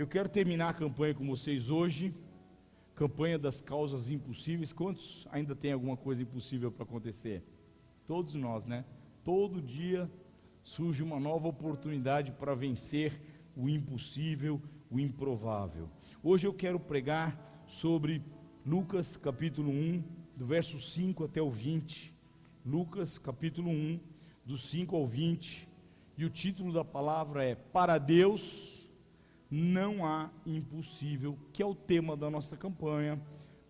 quero terminar a campanha com vocês hoje, campanha das causas impossíveis. Quantos ainda tem alguma coisa impossível para acontecer? Todos nós, né? Todo dia surge uma nova oportunidade para vencer o impossível, o improvável. Hoje eu quero pregar sobre Lucas capítulo 1, do verso 5 até o 20. Lucas capítulo 1, do 5 ao 20. E o título da palavra é: Para Deus não há impossível, que é o tema da nossa campanha.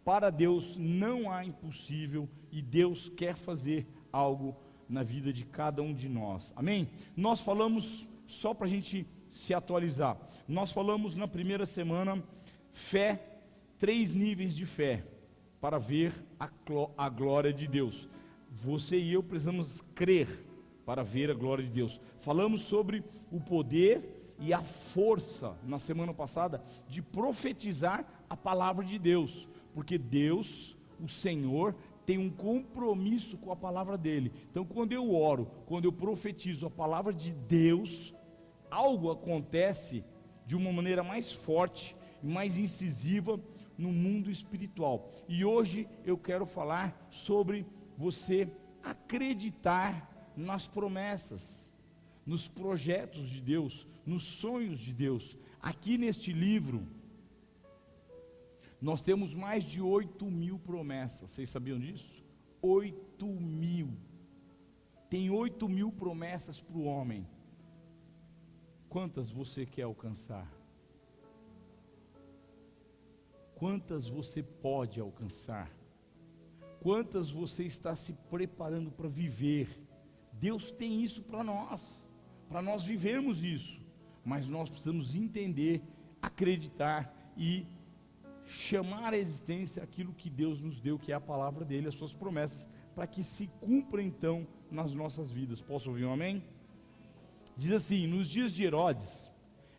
Para Deus não há impossível, e Deus quer fazer algo na vida de cada um de nós, amém? Nós falamos, só para a gente se atualizar, nós falamos na primeira semana, fé, 3 níveis de fé, para ver a glória de Deus. Você e eu precisamos crer para ver a glória de Deus. Falamos sobre o poder e a força, na semana passada, de profetizar a palavra de Deus, porque Deus, o Senhor, tem um compromisso com a palavra dele. Então, quando eu oro, quando eu profetizo a palavra de Deus, algo acontece de uma maneira mais forte e mais incisiva no mundo espiritual. E hoje eu quero falar sobre você acreditar nas promessas, nos projetos de Deus, nos sonhos de Deus. Aqui neste livro, nós temos mais de 8.000 promessas. Vocês sabiam disso? 8.000. Tem 8.000 promessas para o homem. Quantas você quer alcançar? Quantas você pode alcançar? Quantas você está se preparando para viver? Deus tem isso para nós vivermos isso, mas nós precisamos entender, acreditar e chamar à existência aquilo que Deus nos deu, que é a palavra dele, as suas promessas, para que se cumpra então nas nossas vidas. Posso ouvir um amém? Diz assim: nos dias de Herodes,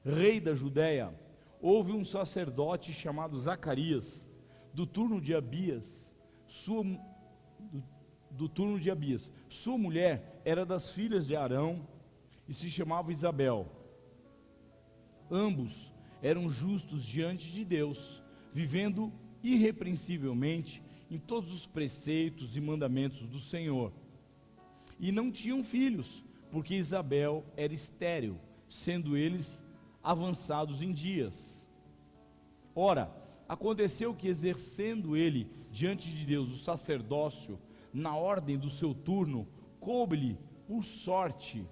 rei da Judéia, houve um sacerdote chamado Zacarias, do turno de Abias. Sua mulher era das filhas de Arão e se chamava Isabel. Ambos eram justos diante de Deus, vivendo irrepreensivelmente em todos os preceitos e mandamentos do Senhor. E não tinham filhos, porque Isabel era estéril, sendo eles avançados em dias. Ora, aconteceu que, exercendo ele diante de Deus o sacerdócio, na ordem do seu turno, coube-lhe por sorte,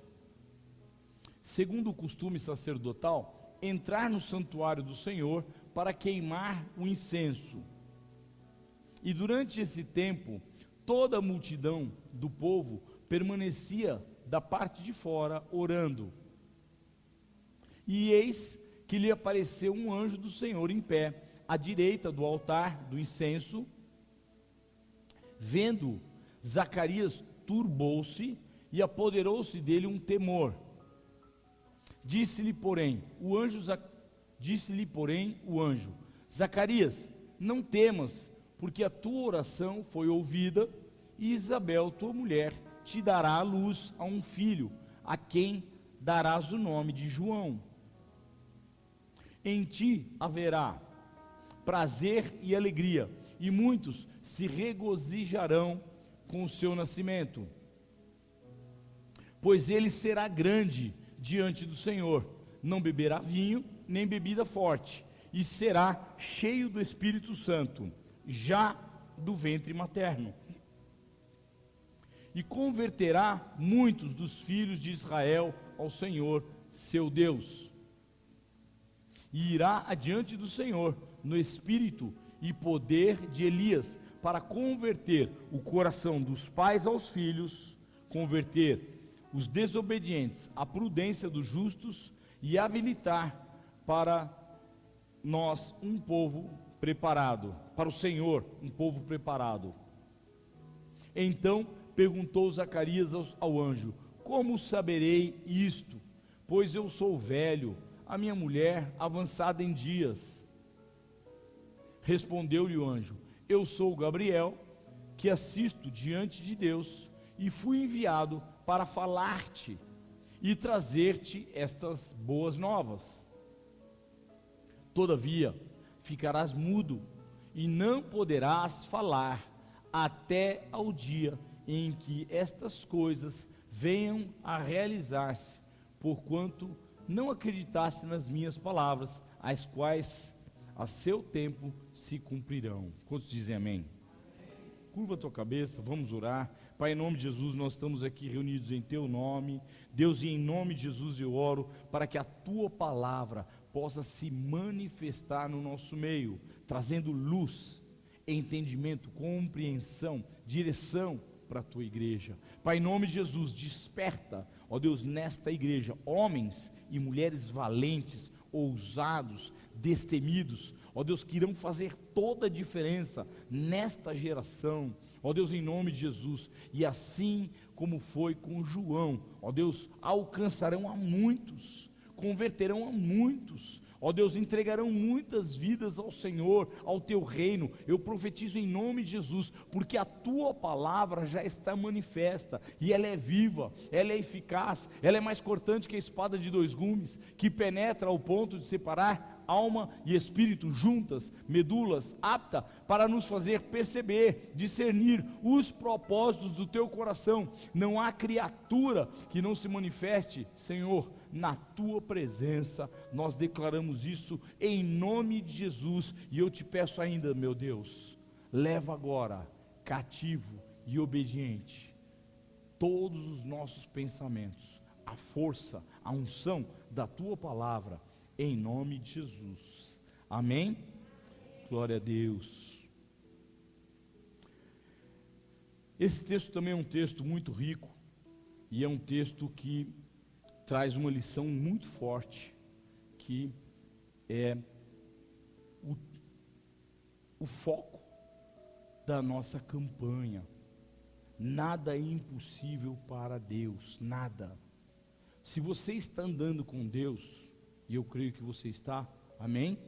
segundo o costume sacerdotal, entrar no santuário do Senhor para queimar o incenso. E durante esse tempo, toda a multidão do povo permanecia da parte de fora, orando. E eis que lhe apareceu um anjo do Senhor em pé, à direita do altar do incenso. Vendo, Zacarias turbou-se e apoderou-se dele um temor. Disse-lhe, porém, o anjo: Zacarias, não temas, porque a tua oração foi ouvida, e Isabel, tua mulher, te dará à luz a um filho, a quem darás o nome de João. Em ti haverá prazer e alegria, e muitos se regozijarão com o seu nascimento, pois ele será grande diante do Senhor, não beberá vinho, nem bebida forte, e será cheio do Espírito Santo, já do ventre materno, e converterá muitos dos filhos de Israel ao Senhor, seu Deus, e irá adiante do Senhor, no espírito e poder de Elias, para converter o coração dos pais aos filhos, converter os desobedientes à prudência dos justos, e habilitar para nós um povo preparado, para o Senhor um povo preparado. Então perguntou Zacarias ao anjo: como saberei isto? Pois eu sou velho, a minha mulher avançada em dias. Respondeu-lhe o anjo: eu sou Gabriel, que assisto diante de Deus, e fui enviado para falar-te e trazer-te estas boas novas. Todavia, ficarás mudo e não poderás falar até ao dia em que estas coisas venham a realizar-se, porquanto não acreditaste nas minhas palavras, as quais a seu tempo se cumprirão. Quantos dizem amém? Curva a tua cabeça, vamos orar. Pai, em nome de Jesus, nós estamos aqui reunidos em teu nome. Deus, e em nome de Jesus eu oro para que a tua palavra possa se manifestar no nosso meio, trazendo luz, entendimento, compreensão, direção para a tua igreja. Pai, em nome de Jesus, desperta, ó Deus, nesta igreja, homens e mulheres valentes, ousados, destemidos, ó Deus, que irão fazer toda a diferença nesta geração, ó Deus, em nome de Jesus. E assim como foi com João, ó Deus, alcançarão a muitos, converterão a muitos, ó Deus, entregarão muitas vidas ao Senhor, ao teu reino. Eu profetizo em nome de Jesus, porque a tua palavra já está manifesta, e ela é viva, ela é eficaz, ela é mais cortante que a espada de dois gumes, que penetra ao ponto de separar alma e espírito, juntas, medulas, apta para nos fazer perceber, discernir os propósitos do teu coração. Não há criatura que não se manifeste, Senhor, na tua presença. Nós declaramos isso em nome de Jesus, e eu te peço ainda, meu Deus, leva agora cativo e obediente todos os nossos pensamentos, a força, a unção da tua palavra, em nome de Jesus, amém? Glória a Deus. Esse texto também é um texto muito rico, e é um texto que traz uma lição muito forte, que é o foco da nossa campanha. Nada é impossível para Deus, nada. Se você está andando com Deus, e eu creio que você está, amém?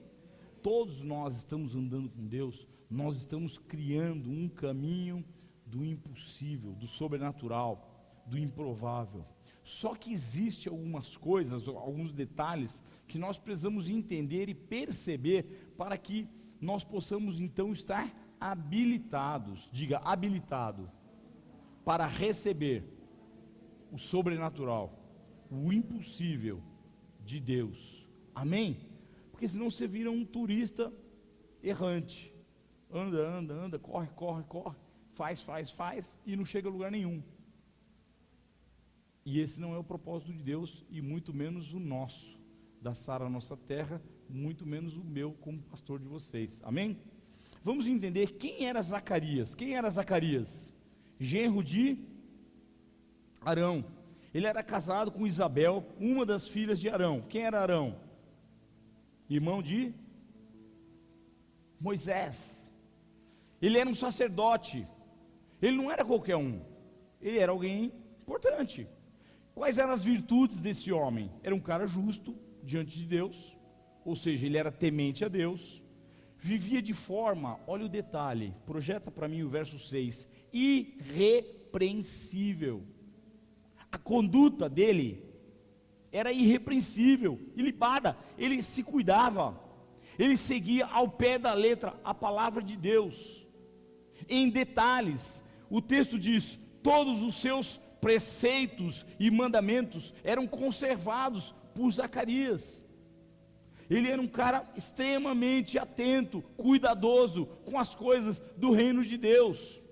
Todos nós estamos andando com Deus, nós estamos criando um caminho do impossível, do sobrenatural, do improvável. Só que existe algumas coisas, alguns detalhes que nós precisamos entender e perceber para que nós possamos então estar habilitados, diga habilitado, para receber o sobrenatural, o impossível de Deus, amém? Porque senão você vira um turista errante, anda, corre, faz e não chega a lugar nenhum. E esse não é o propósito de Deus, e muito menos o nosso, da Sara Nossa Terra, muito menos o meu como pastor de vocês, amém? Vamos entender quem era Zacarias. Quem era Zacarias? Genro de Arão. Ele era casado com Isabel, uma das filhas de Arão. Quem era Arão? Irmão de Moisés. Ele era um sacerdote. Ele não era qualquer um. Ele era alguém importante. Quais eram as virtudes desse homem? Era um cara justo diante de Deus, ou seja, ele era temente a Deus. Vivia de forma, olha o detalhe, projeta para mim o verso 6, irrepreensível. A conduta dele era irrepreensível, ilibada. Ele se cuidava, ele seguia ao pé da letra a palavra de Deus, em detalhes. O texto diz: todos os seus preceitos e mandamentos eram conservados por Zacarias. Ele era um cara extremamente atento, cuidadoso com as coisas do reino de Deus.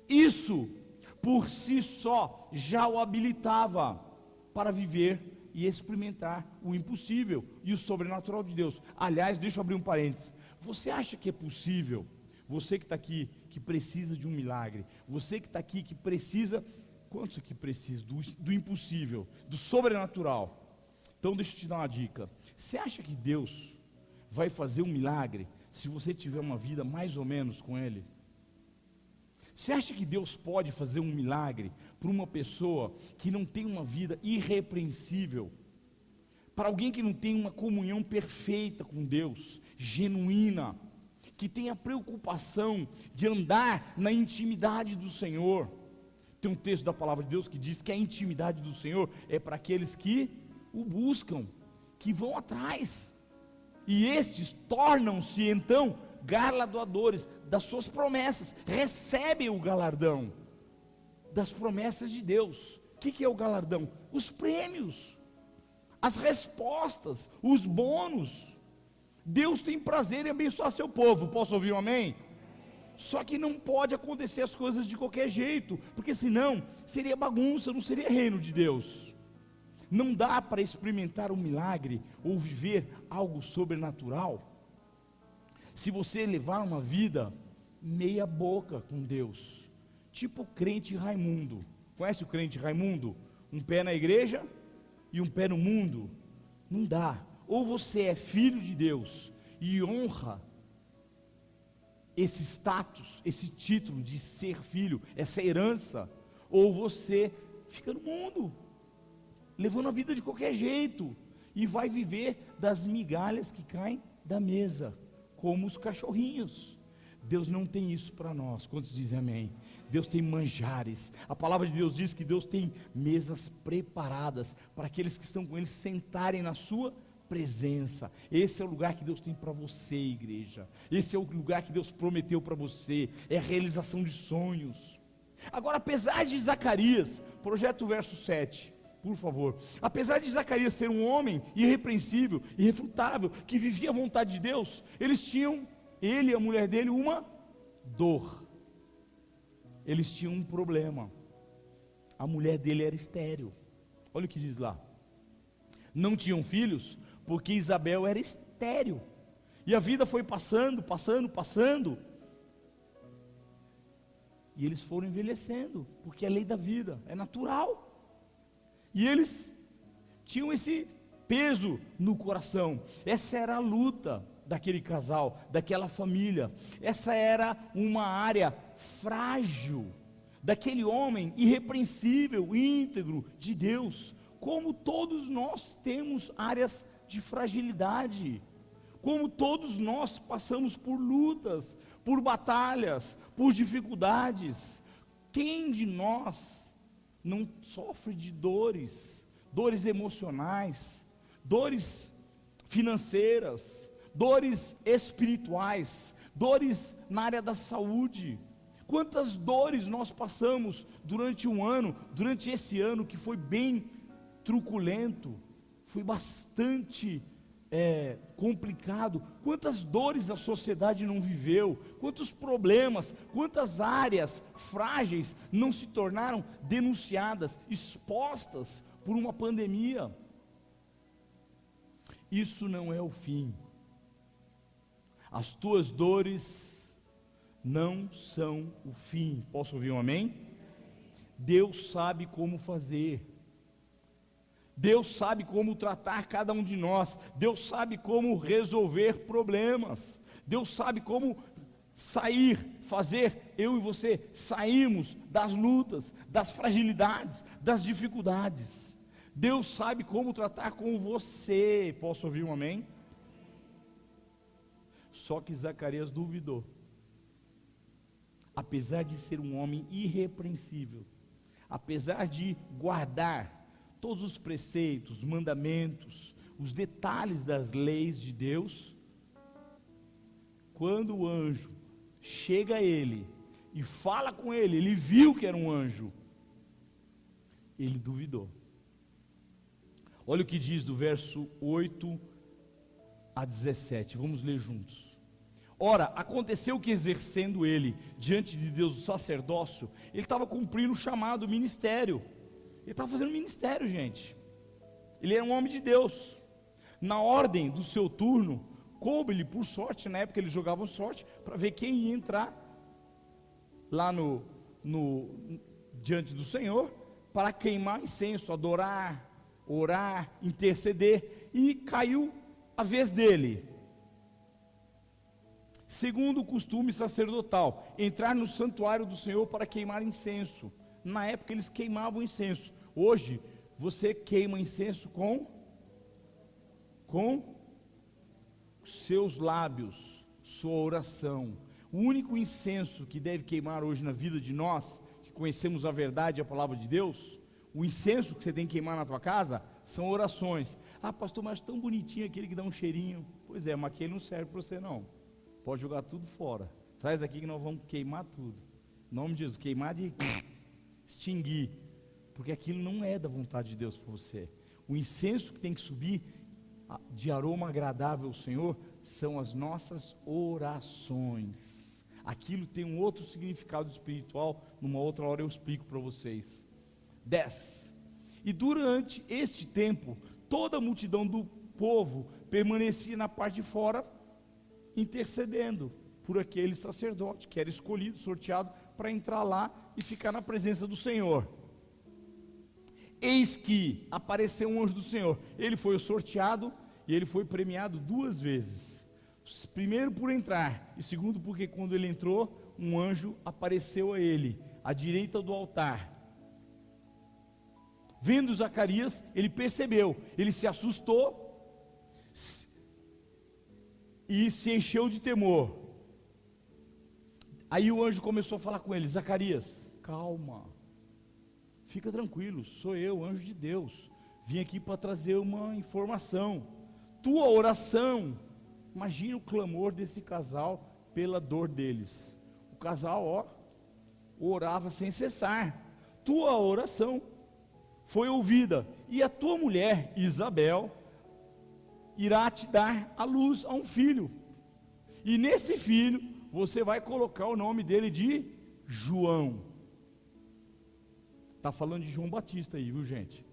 Isso por si só já o habilitava para viver e experimentar o impossível e o sobrenatural de Deus. Aliás, deixa eu abrir um parênteses. Você acha que é possível? Você que está aqui, que precisa de um milagre, você que está aqui, que precisa, quantos aqui precisam do impossível, do sobrenatural? Então deixa eu te dar uma dica. Você acha que Deus vai fazer um milagre se você tiver uma vida mais ou menos com Ele? Você acha que Deus pode fazer um milagre para uma pessoa que não tem uma vida irrepreensível? Para alguém que não tem uma comunhão perfeita com Deus, genuína, que tem a preocupação de andar na intimidade do Senhor. Tem um texto da palavra de Deus que diz que a intimidade do Senhor é para aqueles que o buscam, que vão atrás. e estes tornam-se então galardoadores das suas promessas, recebem o galardão das promessas de Deus. O que é o galardão? Os prêmios, as respostas, os bônus. Deus tem prazer em abençoar seu povo. Posso ouvir um amém? Só que não pode acontecer as coisas de qualquer jeito, porque senão seria bagunça, não seria reino de Deus. Não dá para experimentar um milagre ou viver algo sobrenatural se você levar uma vida meia boca com Deus, tipo o crente Raimundo. Conhece o crente Raimundo? Um pé na igreja e um pé no mundo. Não dá. Ou você é filho de Deus e honra esse status, esse título de ser filho, essa herança, ou você fica no mundo, levando a vida de qualquer jeito, e vai viver das migalhas que caem da mesa, como os cachorrinhos. Deus não tem isso para nós. Quantos dizem amém? Deus tem manjares. A palavra de Deus diz que Deus tem mesas preparadas para aqueles que estão com Ele sentarem na sua presença. Esse é o lugar que Deus tem para você, igreja. Esse é o lugar que Deus prometeu para você. É a realização de sonhos. Agora, apesar de Zacarias, projeta o verso 7, por favor. Apesar de Zacarias ser um homem irrepreensível, irrefutável, que vivia a vontade de Deus, eles tinham, ele e a mulher dele, uma dor. Eles tinham um problema. A mulher dele era estéril. Olha o que diz lá. Não tinham filhos, porque Isabel era estéril. E a vida foi passando. E eles foram envelhecendo, porque é a lei da vida, é natural. E eles tinham esse peso no coração. Essa era a luta daquele casal, daquela família. Essa era uma área frágil daquele homem irrepreensível, íntegro de Deus. Como todos nós temos áreas de fragilidade, como todos nós passamos por lutas, por batalhas, por dificuldades. Quem de nós não sofre de dores emocionais, dores financeiras, dores espirituais, dores na área da saúde? Quantas dores nós passamos durante um ano, durante esse ano que foi bem truculento, foi bastante complicado. Quantas dores a sociedade não viveu, quantos problemas, quantas áreas frágeis não se tornaram denunciadas, expostas por uma pandemia. Isso não é o fim. As tuas dores não são o fim. Posso ouvir um amém? Deus sabe como fazer. Deus sabe como tratar cada um de nós. Deus sabe como resolver problemas. Deus sabe como fazer eu e você sairmos das lutas, das fragilidades, das dificuldades. Deus sabe como tratar com você. Posso ouvir um amém? Só que Zacarias duvidou. Apesar de ser um homem irrepreensível, apesar de guardar todos os preceitos, mandamentos, os detalhes das leis de Deus, quando o anjo chega a ele e fala com ele, ele viu que era um anjo, ele duvidou. Olha o que diz do verso 8 a 17, vamos ler juntos. Ora, aconteceu que exercendo ele diante de Deus o sacerdócio, ele estava cumprindo o chamado ministério. Ele estava fazendo ministério, gente. Ele era um homem de Deus. Na ordem do seu turno, coube-lhe por sorte, na época eles jogavam sorte, para ver quem ia entrar lá diante do Senhor, para queimar incenso, adorar, orar, interceder, e caiu a vez dele. Segundo o costume sacerdotal, entrar no santuário do Senhor para queimar incenso. Na época eles queimavam incenso. Hoje você queima incenso com seus lábios, sua oração. O único incenso que deve queimar hoje na vida de nós, que conhecemos a verdade e a palavra de Deus, O incenso que você tem que queimar na tua casa são orações. Ah, pastor, mas tão bonitinho aquele que dá um cheirinho. Pois é, mas aquele não serve para você não. Pode jogar tudo fora. Traz aqui que nós vamos queimar tudo. Em nome de Jesus, queimar de extinguir. Porque aquilo não é da vontade de Deus para você. O incenso que tem que subir de aroma agradável ao Senhor são as nossas orações. Aquilo tem um outro significado espiritual. Numa outra hora eu explico para vocês. 10. E durante este tempo, toda a multidão do povo permanecia na parte de fora, intercedendo por aquele sacerdote que era escolhido, sorteado, para entrar lá e ficar na presença do Senhor. Eis que apareceu um anjo do Senhor. Ele foi o sorteado e ele foi premiado 2 vezes. Primeiro por entrar, e segundo porque quando ele entrou, um anjo apareceu a ele, à direita do altar. Vendo Zacarias, ele percebeu, ele se assustou e se encheu de temor. Aí o anjo começou a falar com ele: Zacarias, calma, fica tranquilo, sou eu, anjo de Deus, vim aqui para trazer uma informação. Tua oração, imagina o clamor desse casal pela dor deles. O casal, orava sem cessar. Tua oração foi ouvida, e a tua mulher, Isabel, irá te dar à luz a um filho, e nesse filho, você vai colocar o nome dele de João. Está falando de João Batista aí, viu gente?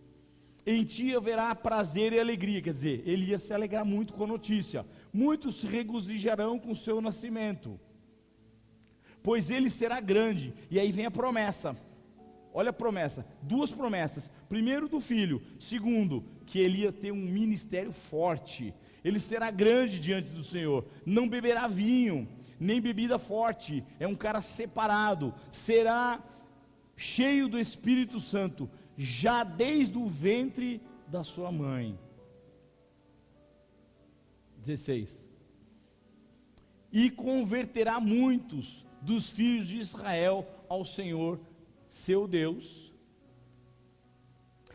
Em ti haverá prazer e alegria, quer dizer, ele ia se alegrar muito com a notícia. Muitos se regozijarão com o seu nascimento, pois ele será grande. E aí vem a promessa. Olha a promessa, 2 promessas. Primeiro do filho, segundo, que ele ia ter um ministério forte. Ele será grande diante do Senhor, não beberá vinho, nem bebida forte, é um cara separado, será cheio do Espírito Santo, já desde o ventre da sua mãe. 16. E converterá muitos dos filhos de Israel ao Senhor, seu Deus,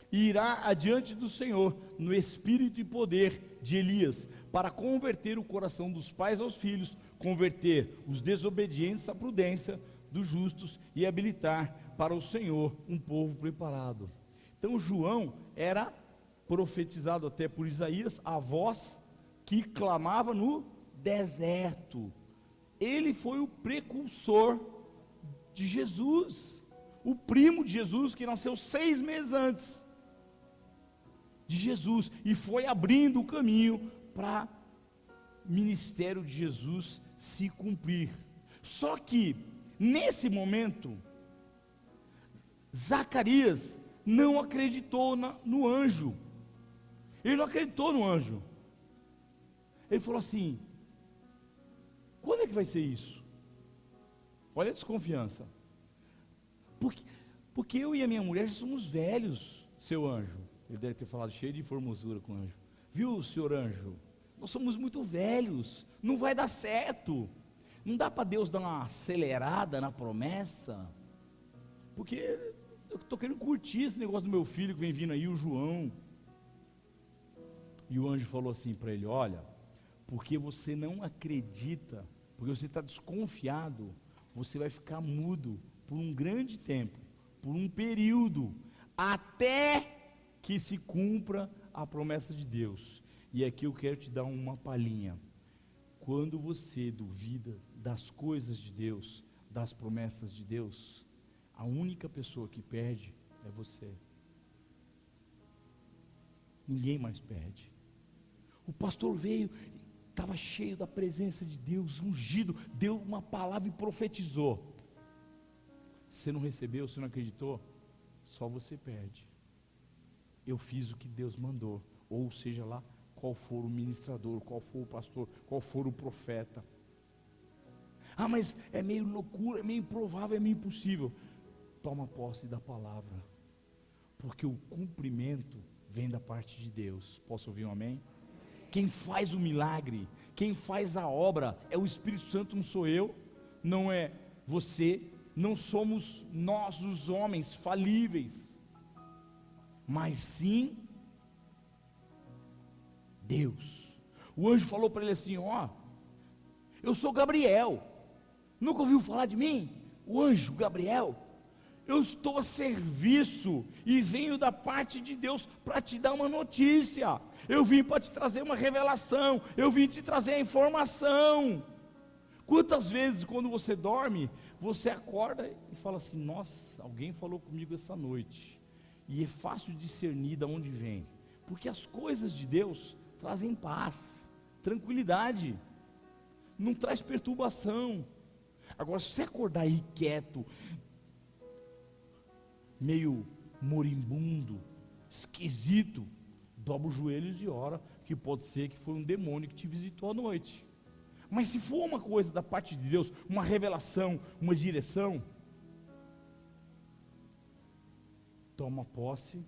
e irá adiante do Senhor, no espírito e poder de Elias, para converter o coração dos pais aos filhos, converter os desobedientes à prudência dos justos, e habilitar para o Senhor um povo preparado. Então João era profetizado até por Isaías, a voz que clamava no deserto. Ele foi o precursor de Jesus, o primo de Jesus, que nasceu 6 meses antes de Jesus, e foi abrindo o caminho para o ministério de Jesus se cumprir. Só que nesse momento Zacarias não acreditou no anjo. Ele não acreditou no anjo. Ele falou assim: quando é que vai ser isso? Olha a desconfiança. Porque eu e a minha mulher já somos velhos, seu anjo. Ele deve ter falado cheio de formosura com o anjo. Viu, senhor anjo? Nós somos muito velhos, não vai dar certo. Não dá para Deus dar uma acelerada na promessa? Porque eu estou querendo curtir esse negócio do meu filho que vem vindo aí, o João. E o anjo falou assim para ele: olha, porque você não acredita, porque você está desconfiado, você vai ficar mudo por um grande tempo, por um período, até que se cumpra a promessa de Deus. E aqui eu quero te dar uma palhinha. Quando você duvida das coisas de Deus, das promessas de Deus, a única pessoa que perde é você. Ninguém mais perde. O pastor veio, estava cheio da presença de Deus, ungido, deu uma palavra e profetizou. Você não recebeu, você não acreditou, só você perde. Eu fiz o que Deus mandou, ou seja lá, qual for o ministrador, qual for o pastor, qual for o profeta. Ah, mas é meio loucura, é meio improvável, é meio impossível. Toma posse da palavra, porque o cumprimento vem da parte de Deus. Posso ouvir um amém? Quem faz o milagre, quem faz a obra é o Espírito Santo, não sou eu, não é você, não somos nós os homens falíveis. mas sim Deus. O anjo falou para ele assim: ó, eu sou Gabriel, nunca ouviu falar de mim? O anjo Gabriel, eu estou a serviço e venho da parte de Deus para te dar uma notícia. Eu vim para te trazer uma revelação, eu vim te trazer a informação. Quantas vezes quando você dorme, você acorda e fala assim: nossa, alguém falou comigo essa noite. E é fácil discernir de onde vem, porque as coisas de Deus trazem paz, tranquilidade, não traz perturbação. Agora, se você acordar aí quieto, meio moribundo, esquisito, dobra os joelhos e ora, que pode ser que foi um demônio que te visitou à noite. Mas se for uma coisa da parte de Deus, uma revelação, uma direção, toma posse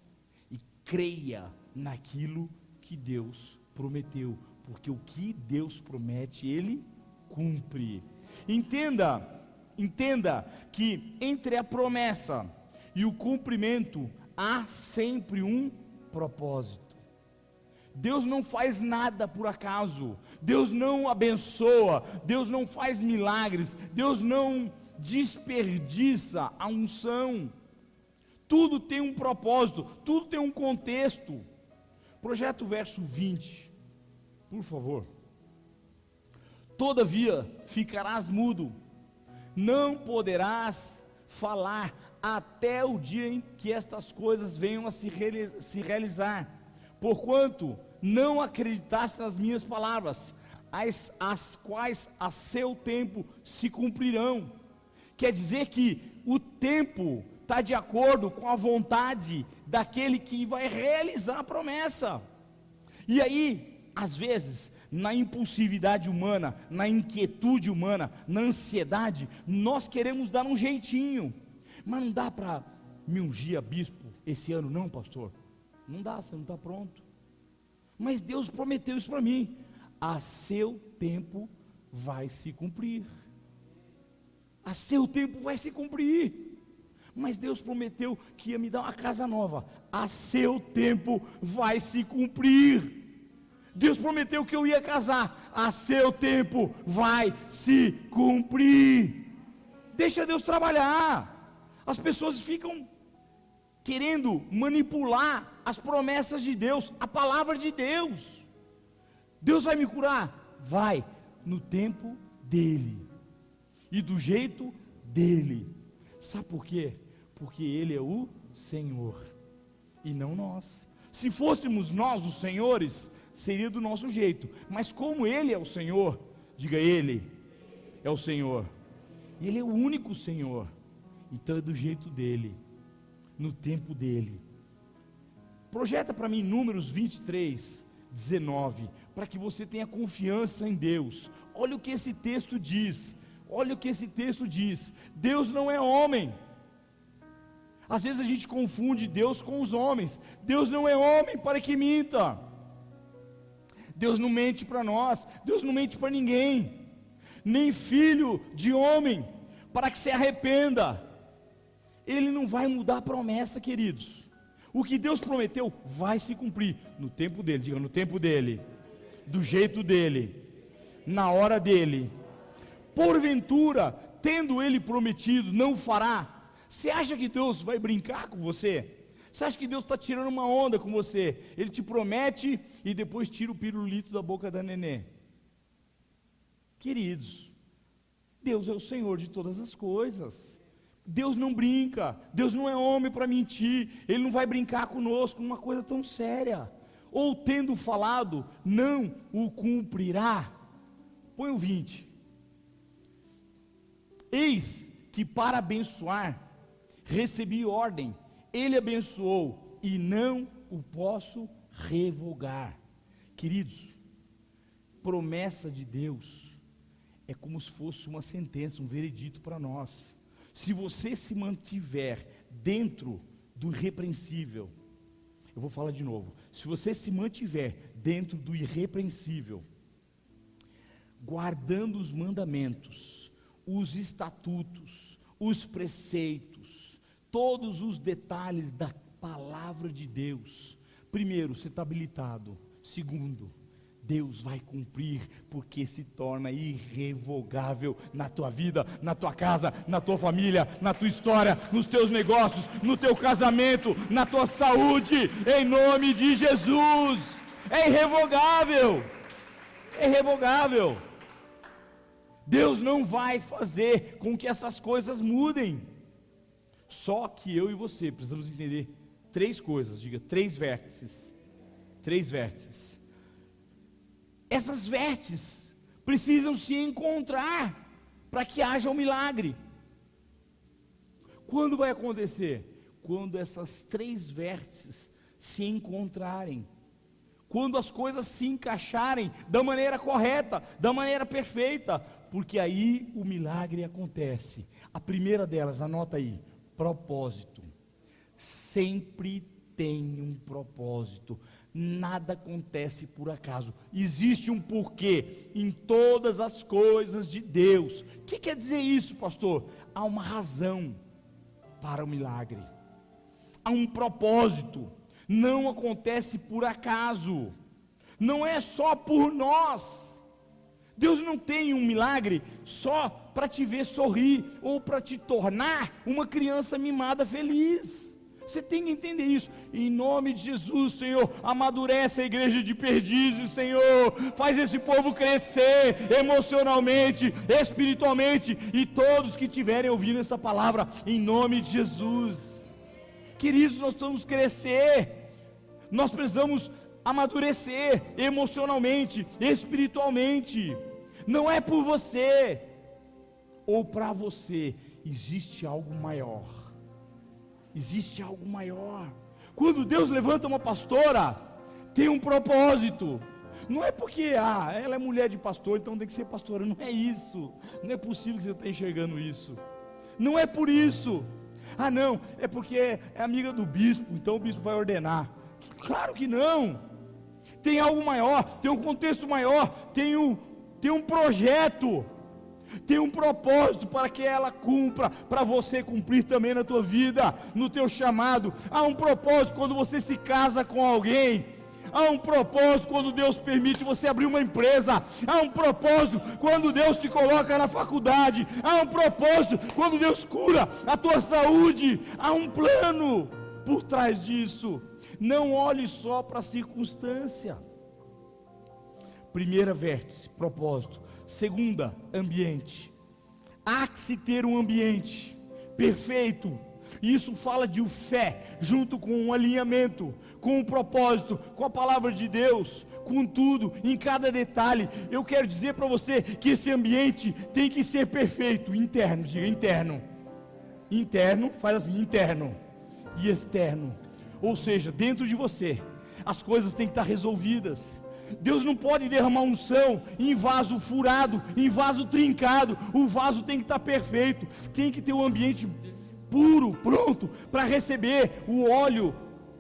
e creia naquilo que Deus prometeu, porque o que Deus promete, Ele cumpre. Entenda que entre a promessa e o cumprimento há sempre um propósito. Deus não faz nada por acaso, Deus não abençoa, Deus não faz milagres, Deus não desperdiça a unção. Tudo tem um propósito, tudo tem um contexto. Projeta o verso 20, por favor. Todavia ficarás mudo, não poderás falar até o dia em que estas coisas venham a se realizar, porquanto não acreditaste nas minhas palavras, as quais a seu tempo se cumprirão. Quer dizer que o tempo está de acordo com a vontade daquele que vai realizar a promessa. E aí, às vezes, na impulsividade humana, na inquietude humana, na ansiedade, nós queremos dar um jeitinho, mas não dá para me ungir a bispo esse ano não, pastor, não dá, você não está pronto. Mas Deus prometeu isso para mim: a seu tempo vai se cumprir, a seu tempo vai se cumprir. Mas Deus prometeu que ia me dar uma casa nova, a seu tempo vai se cumprir. Deus prometeu que eu ia casar, a seu tempo vai se cumprir. Deixa Deus trabalhar. As pessoas ficam querendo manipular as promessas de Deus, a palavra de Deus. Deus vai me curar? Vai, no tempo dele e do jeito dele. Sabe por quê? Porque Ele é o Senhor e não nós. Se fôssemos nós os senhores, seria do nosso jeito, mas como Ele é o Senhor, diga: Ele é o Senhor, Ele é o único Senhor, então é do jeito dele, no tempo dele. Projeta para mim Números 23, 19, para que você tenha confiança em Deus. Olha o que esse texto diz, Deus não é homem. Às vezes a gente confunde Deus com os homens. Deus não é homem para que minta. Deus não mente para nós, Deus não mente para ninguém, nem filho de homem para que se arrependa. Ele não vai mudar a promessa, queridos. O que Deus prometeu vai se cumprir no tempo dele, diga: no tempo dele, do jeito dele, na hora dele. Porventura, tendo ele prometido, não fará? Você acha que Deus vai brincar com você? Você acha que Deus está tirando uma onda com você? Ele te promete e depois tira o pirulito da boca da nenê. Queridos, Deus é o Senhor de todas as coisas. Deus não brinca, Deus não é homem para mentir, Ele não vai brincar conosco numa coisa tão séria. Ou tendo falado, não o cumprirá. Põe o 20. Eis que para abençoar recebi ordem, Ele abençoou e não o posso revogar. Queridos, promessa de Deus é como se fosse uma sentença, um veredito para nós. Se você se mantiver dentro do irrepreensível, eu vou falar de novo, se você se mantiver dentro do irrepreensível, guardando os mandamentos, os estatutos, os preceitos, todos os detalhes da palavra de Deus. Primeiro, você está habilitado. Segundo, Deus vai cumprir, porque se torna irrevogável na tua vida, na tua casa, na tua família, na tua história, nos teus negócios, no teu casamento, na tua saúde, em nome de Jesus. É irrevogável. É irrevogável. Deus não vai fazer com que essas coisas mudem. Só que eu e você precisamos entender 3 coisas, diga, 3 vértices. 3 vértices. Essas vértices precisam se encontrar para que haja um milagre. Quando vai acontecer? Quando essas 3 vértices se encontrarem. Quando as coisas se encaixarem da maneira correta, da maneira perfeita, porque aí o milagre acontece. A primeira delas, anota aí, propósito. Sempre tem um propósito. Nada acontece por acaso. Existe um porquê em todas as coisas de Deus. O que quer dizer isso, pastor? Há uma razão para o milagre. Há um propósito. Não acontece por acaso. Não é só por nós. Deus não tem um milagre só para te ver sorrir ou para te tornar uma criança mimada feliz. Você tem que entender isso. Em nome de Jesus, Senhor, amadurece a igreja de Perdizes, Senhor. Faz esse povo crescer emocionalmente, espiritualmente, e todos que estiverem ouvindo essa palavra, em nome de Jesus. Queridos, nós precisamos crescer. Nós precisamos amadurecer emocionalmente, espiritualmente. Não é por você ou para você. Existe algo maior. Existe algo maior. Quando Deus levanta uma pastora, tem um propósito. Não é porque ela é mulher de pastor, então tem que ser pastora. Não é isso. Não é possível que você esteja enxergando isso. Não é por isso. Não, é porque é amiga do bispo, então o bispo vai ordenar. Claro que não. Tem algo maior, tem um contexto maior, tem um projeto, tem um propósito para que ela cumpra, para você cumprir também na tua vida, no teu chamado. Há um propósito quando você se casa com alguém. Há um propósito quando Deus permite você abrir uma empresa. Há um propósito quando Deus te coloca na faculdade. Há um propósito quando Deus cura a tua saúde. Há um plano por trás disso. Não olhe só para a circunstância. Primeira vértice, propósito. Segunda, ambiente. Há que se ter um ambiente perfeito. Isso fala de fé, junto com um alinhamento, com um propósito, com a palavra de Deus, com tudo, em cada detalhe. Eu quero dizer para você que esse ambiente tem que ser perfeito, interno, diga interno. Interno, faz assim, interno e externo. Ou seja, dentro de você, as coisas têm que estar resolvidas. Deus não pode derramar unção em vaso furado, em vaso trincado. O vaso tem que estar perfeito, tem que ter um ambiente puro, pronto, para receber o óleo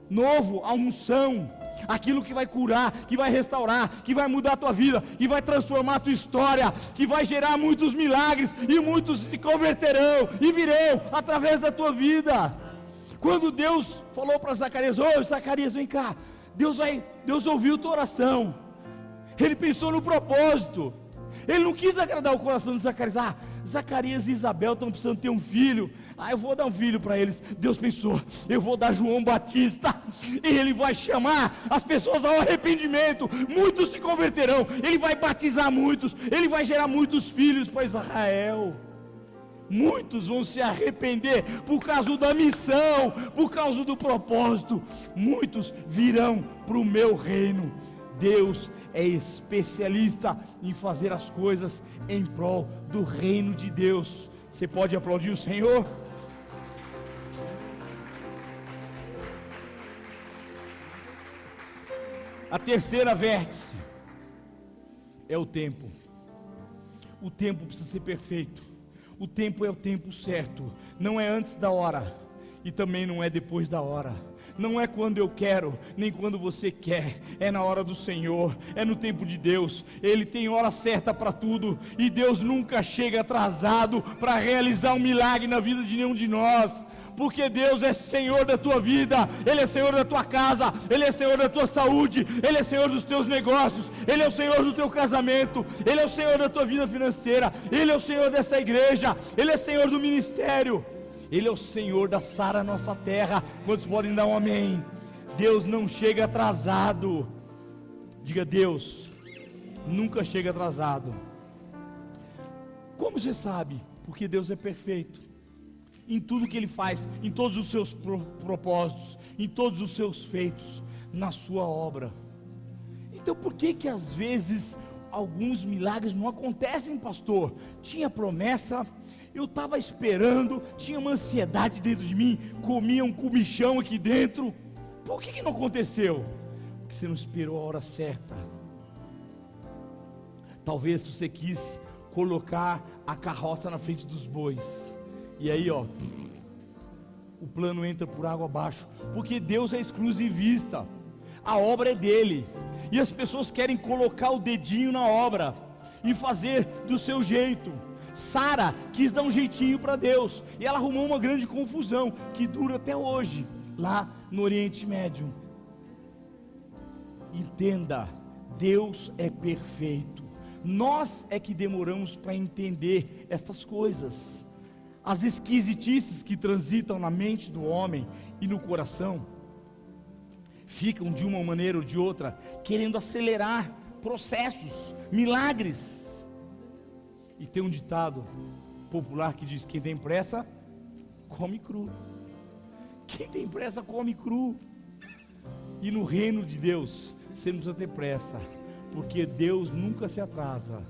novo, a unção, aquilo que vai curar, que vai restaurar, que vai mudar a tua vida, que vai transformar a tua história, que vai gerar muitos milagres, e muitos se converterão e virão através da tua vida. Quando Deus falou para Zacarias: Zacarias, vem cá, Deus ouviu tua oração. Ele pensou no propósito. Ele não quis agradar o coração de Zacarias. Zacarias e Isabel estão precisando ter um filho. Eu vou dar um filho para eles. Deus pensou: eu vou dar João Batista, e ele vai chamar as pessoas ao arrependimento. Muitos se converterão. Ele vai batizar muitos. Ele vai gerar muitos filhos para Israel. Muitos vão se arrepender por causa da missão, por causa do propósito. Muitos virão para o meu reino. Deus é especialista em fazer as coisas em prol do reino de Deus. Você pode aplaudir o Senhor? A terceira vértice é o tempo. O tempo precisa ser perfeito. O tempo é o tempo certo. Não é antes da hora e também não é depois da hora. Não é quando eu quero, nem quando você quer. É na hora do Senhor, é no tempo de Deus. Ele tem hora certa para tudo, e Deus nunca chega atrasado para realizar um milagre na vida de nenhum de nós. porque Deus é Senhor da tua vida, Ele é Senhor da tua casa, Ele é Senhor da tua saúde, Ele é Senhor dos teus negócios, Ele é o Senhor do teu casamento, Ele é o Senhor da tua vida financeira, Ele é o Senhor dessa igreja, Ele é Senhor do ministério, Ele é o Senhor da Sara, nossa terra. Quantos podem dar um amém? Deus não chega atrasado. Diga: Deus nunca chega atrasado. Como você sabe? Porque Deus é perfeito em tudo que Ele faz, em todos os seus propósitos, em todos os seus feitos, na sua obra. Então por que às vezes alguns milagres não acontecem, pastor? Tinha promessa, eu estava esperando, tinha uma ansiedade dentro de mim, comia um comichão aqui dentro. Por que não aconteceu? Porque você não esperou a hora certa. Talvez você quis colocar a carroça na frente dos bois, e aí o plano entra por água abaixo, porque Deus é exclusivista, a obra é dele, e as pessoas querem colocar o dedinho na obra, e fazer do seu jeito. Sara quis dar um jeitinho para Deus, e ela arrumou uma grande confusão, que dura até hoje, lá no Oriente Médio. Entenda, Deus é perfeito. Nós é que demoramos para entender estas coisas. As esquisitices que transitam na mente do homem e no coração ficam de uma maneira ou de outra querendo acelerar processos, milagres. E tem um ditado popular que diz: quem tem pressa, come cru. Quem tem pressa, come cru. E no reino de Deus, você não precisa ter pressa, porque Deus nunca se atrasa,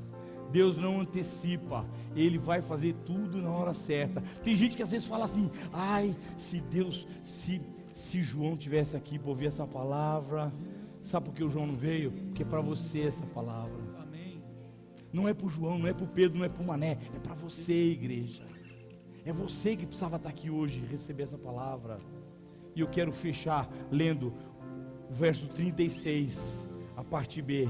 Deus não antecipa, Ele vai fazer tudo na hora certa. Tem gente que às vezes fala assim: ai, se João tivesse aqui para ouvir essa palavra. Sabe por que o João não veio? Porque é para você essa palavra. Amém. Não é para o João, não é para o Pedro, não é para o Mané, é para você, igreja. É você que precisava estar aqui hoje, receber essa palavra. E eu quero fechar lendo o verso 36, a parte B.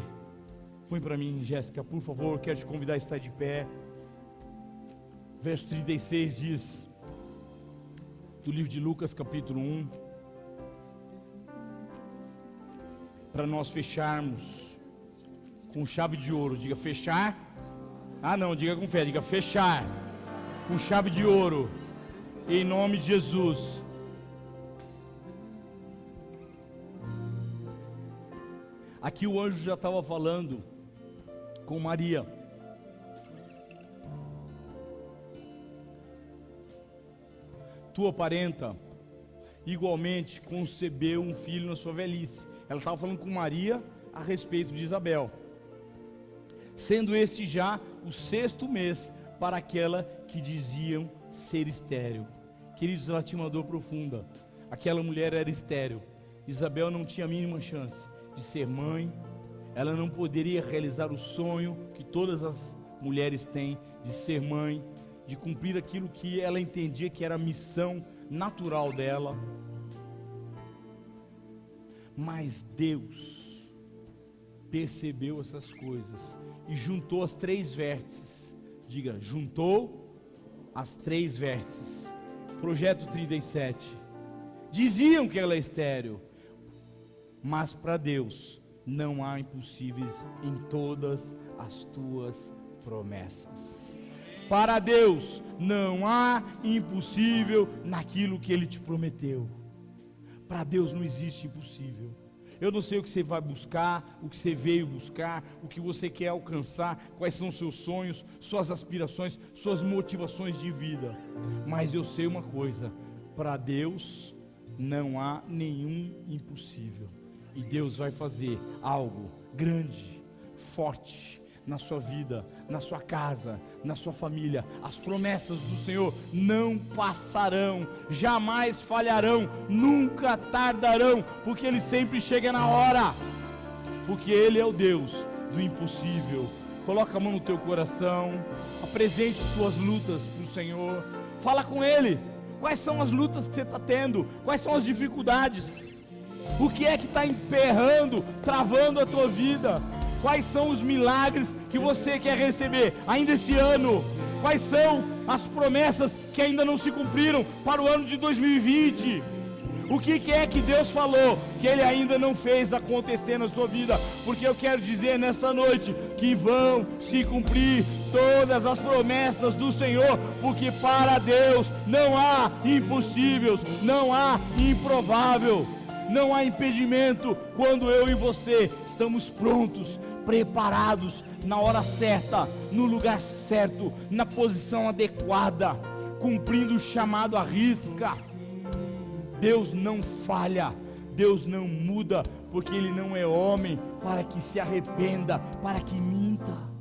Põe para mim, Jéssica, por favor, quero te convidar a estar de pé. Verso 36 diz, do livro de Lucas, capítulo 1, para nós fecharmos com chave de ouro. Diga fechar. Ah não, diga com fé, diga fechar com chave de ouro, em nome de Jesus. Aqui o anjo já estava falando com Maria. Tua parenta igualmente concebeu um filho na sua velhice. Ela estava falando com Maria a respeito de Isabel, sendo este já o 6º mês para aquela que diziam ser estéril. Queridos, ela tinha uma dor profunda. Aquela mulher era estéril. Isabel não tinha a mínima chance de ser mãe. Ela não poderia realizar o sonho que todas as mulheres têm de ser mãe, de cumprir aquilo que ela entendia que era a missão natural dela. Mas Deus percebeu essas coisas e juntou as 3 vértices. Diga, juntou as 3 vértices. Projeto 37. Diziam que ela é estéril, mas para Deus não há impossíveis em todas as tuas promessas. Para Deus não há impossível naquilo que Ele te prometeu. Para Deus não existe impossível. Eu não sei o que você vai buscar, o que você veio buscar, o que você quer alcançar, quais são os seus sonhos, suas aspirações, suas motivações de vida. Mas eu sei uma coisa: para Deus não há nenhum impossível. E Deus vai fazer algo grande, forte na sua vida, na sua casa, na sua família. As promessas do Senhor não passarão, jamais falharão, nunca tardarão, porque Ele sempre chega na hora, porque Ele é o Deus do impossível. Coloca a mão no teu coração, apresente tuas lutas para o Senhor, fala com Ele. Quais são as lutas que você está tendo? Quais são as dificuldades? O que é que está emperrando, travando a tua vida? Quais são os milagres que você quer receber ainda esse ano? Quais são as promessas que ainda não se cumpriram para o ano de 2020? O que é que Deus falou que Ele ainda não fez acontecer na sua vida? Porque eu quero dizer nessa noite que vão se cumprir todas as promessas do Senhor, porque para Deus não há impossíveis, não há improvável, não há impedimento quando eu e você estamos prontos, preparados, na hora certa, no lugar certo, na posição adequada, cumprindo o chamado à risca. Deus não falha, Deus não muda, porque Ele não é homem para que se arrependa, para que minta.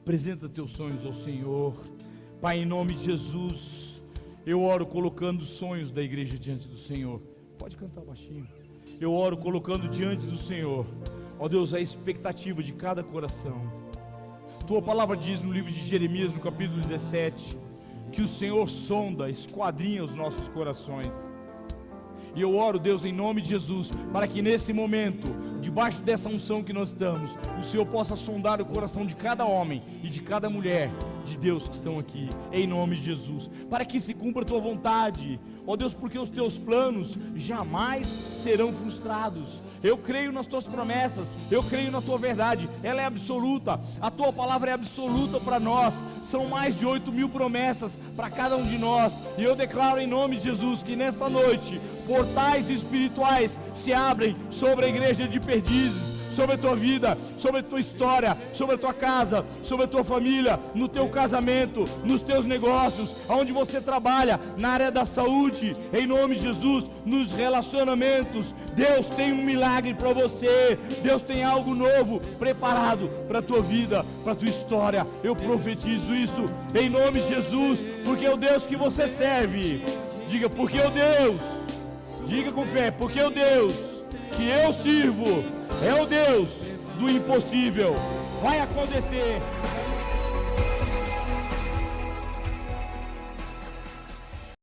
Apresenta teus sonhos ao Senhor. Pai, em nome de Jesus, eu oro colocando os sonhos da igreja diante do Senhor. Pode cantar baixinho. Eu oro colocando diante do Senhor, ó Deus, a expectativa de cada coração. Tua palavra diz no livro de Jeremias, no capítulo 17, que o Senhor sonda, esquadrinha os nossos corações. E eu oro, Deus, em nome de Jesus, para que nesse momento, debaixo dessa unção que nós estamos, o Senhor possa sondar o coração de cada homem e de cada mulher de Deus que estão aqui, em nome de Jesus, para que se cumpra a tua vontade, ó Deus, porque os teus planos jamais serão frustrados. Eu creio nas tuas promessas, eu creio na tua verdade, ela é absoluta, a tua palavra é absoluta para nós. São mais de 8.000 promessas para cada um de nós, e eu declaro em nome de Jesus que nessa noite portais espirituais se abrem sobre a igreja de Perdizes, sobre a tua vida, sobre a tua história, sobre a tua casa, sobre a tua família, no teu casamento, nos teus negócios, aonde você trabalha, na área da saúde, em nome de Jesus, nos relacionamentos. Deus tem um milagre para você, Deus tem algo novo preparado para a tua vida, para a tua história. Eu profetizo isso em nome de Jesus, porque é o Deus que você serve. Diga, porque é o Deus, diga com fé, porque é o Deus que eu sirvo é o Deus do impossível. Vai acontecer.